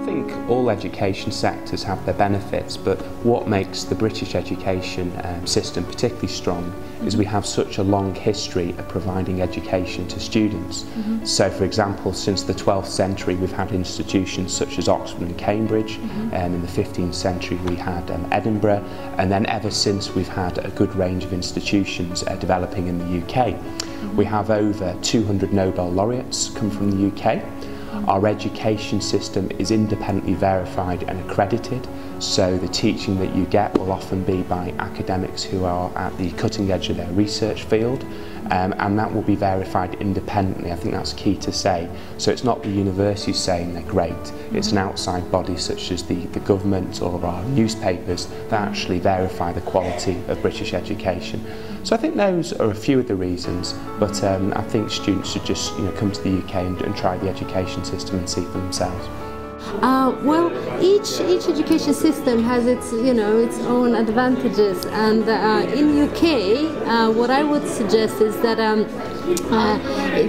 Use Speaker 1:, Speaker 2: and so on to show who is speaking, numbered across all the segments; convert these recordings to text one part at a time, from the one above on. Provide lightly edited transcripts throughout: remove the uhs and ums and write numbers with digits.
Speaker 1: think all education sectors have their benefits, but what makes the British education system particularly strong is we have such a long history of providing education to students. So for example, since the 12th century we've had institutions such as Oxford and Cambridge, in the 15th century we had Edinburgh, and then ever since we've had a good range of institutions developing in the UK. We have over 200 Nobel laureates come from the UK. Our education system is independently verified and accredited, so the teaching that you get will often be by academics who are at the cutting edge of their research field, and that will be verified independently. I think that's key to say. So it's not the universities saying they're great, it's an outside body such as the government or our newspapers that actually verify the quality of British education. So I think those are a few of the reasons, but I think students should just come to the UK and try the education system and see for themselves.
Speaker 2: Well, each education system has its its own advantages, and in UK, what I would suggest is that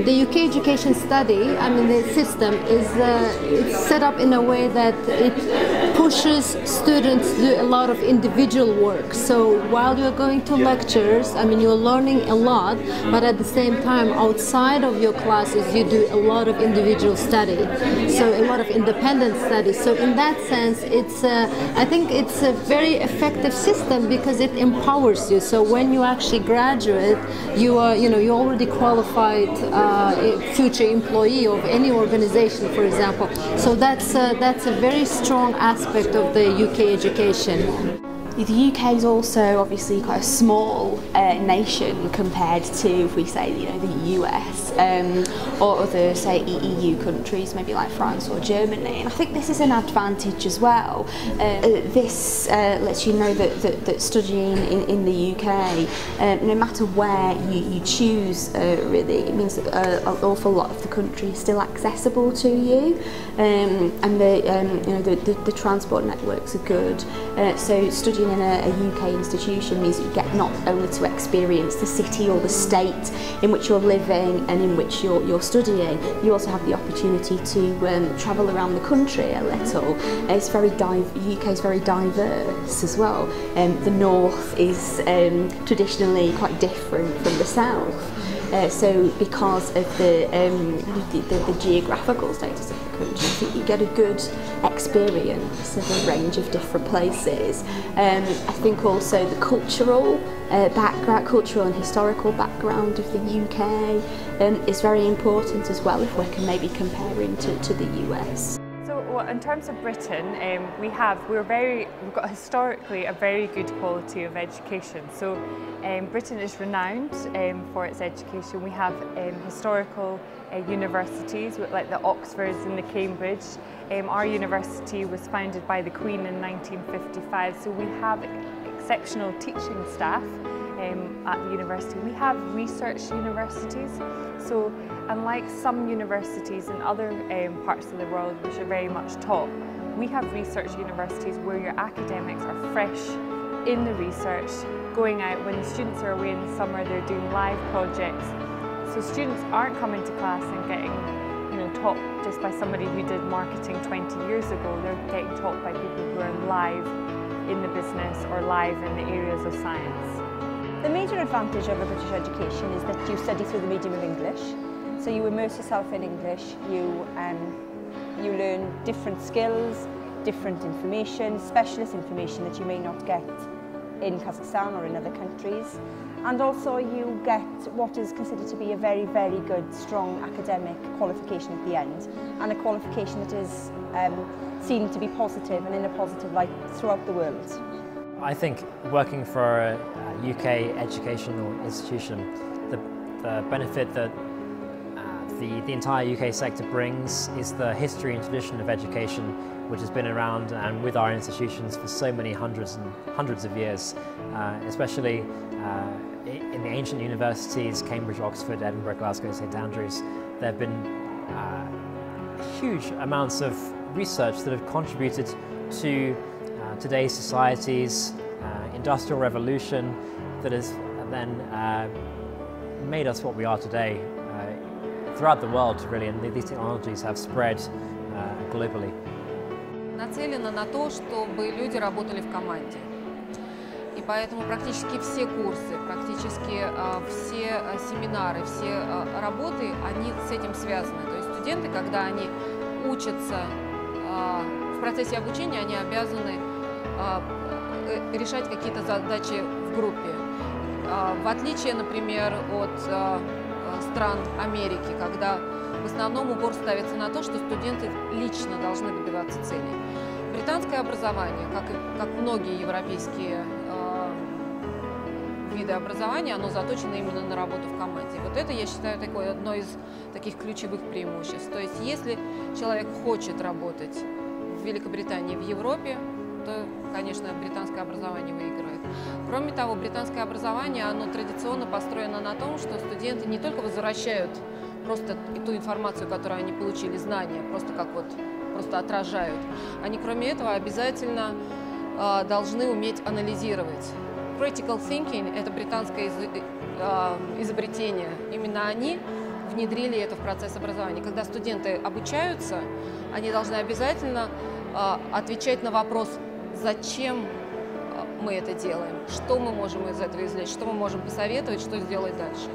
Speaker 2: the UK education study, the system is it's set up in a way that it pushes students to do a lot of individual work. So while you're going to lectures, you're learning a lot, but at the same time, outside of your classes, you do a lot of individual study. So a lot of independent study. So in that sense, it's I think it's a very effective system because it empowers you. So when you actually graduate, you are you're already qualified future employee of any organization, for example. So that's a very strong aspect of the UK education.
Speaker 3: The UK is also obviously quite a small nation compared to, if we say, the US or other, say, EU countries, maybe like France or Germany. And I think this is an advantage as well. This lets you know that studying in the UK, no matter where you choose, really, it means that an awful lot of the country is still accessible to you, and the transport networks are good. So studying in a UK institution means that you get not only to experience the city or the state in which you're living and in which you're studying, you also have the opportunity to travel around the country a little. It's the UK is very diverse as well. The north is traditionally quite different from the south. So because of the geographical status of the country, I think you get a good experience of a range of different places. I think also the cultural and historical background of the UK is very important as well, if we're maybe comparing to the US.
Speaker 4: Well, in terms of Britain, we've got historically a very good quality of education. So Britain is renowned for its education. We have historical universities like the Oxfords and the Cambridge. Our university was founded by the Queen in 1955, so we have exceptional teaching staff at the university. We have research universities, so unlike some universities in other parts of the world which are very much taught, we have research universities where your academics are fresh in the research, going out. When the students are away in the summer, they're doing live projects. So students aren't coming to class and getting taught just by somebody who did marketing 20 years ago. They're getting taught by people who are live in the business or live in the areas of science.
Speaker 5: The major advantage of a British education is that you study through the medium of English. So you immerse yourself in English, you learn different skills, different information, specialist information that you may not get in Kazakhstan or in other countries. And also you get what is considered to be a very, very good, strong academic qualification at the end, and a qualification that is seen to be positive and in a positive light throughout the world.
Speaker 6: I think working for a UK educational institution, the benefit that the entire UK sector brings is the history and tradition of education, which has been around and with our institutions for so many hundreds of years, especially in the ancient universities, Cambridge, Oxford, Edinburgh, Glasgow, St Andrews. There have been huge amounts of research that have contributed to today's society's industrial revolution that has then made us what we are today throughout the world, really, and these technologies have spread globally.
Speaker 7: нацелена на то, чтобы люди работали в команде. И поэтому практически все курсы, практически все семинары, все работы, они с этим связаны. То есть студенты, когда они учатся в процессе обучения, они обязаны решать какие-то задачи в группе. В отличие, например, от стран Америки, когда в основном упор ставится на то, что студенты лично должны добиваться целей. Британское образование, как многие европейские виды образования, оно заточено именно на работу в команде. Вот это, я считаю, одно из таких ключевых преимуществ. То есть, если человек хочет работать в Великобритании, в Европе, то, конечно, британское образование выигрывает. Кроме того, британское образование, оно традиционно построено на том, что студенты не только возвращают просто ту информацию, которую они получили, знания, просто отражают. Они, кроме этого, обязательно должны уметь анализировать. Critical thinking – это британское изобретение. Именно они внедрили это в процесс образования. Когда студенты обучаются, они должны обязательно отвечать на вопрос, зачем мы это делаем, что мы можем из этого извлечь, что мы можем посоветовать, что сделать дальше.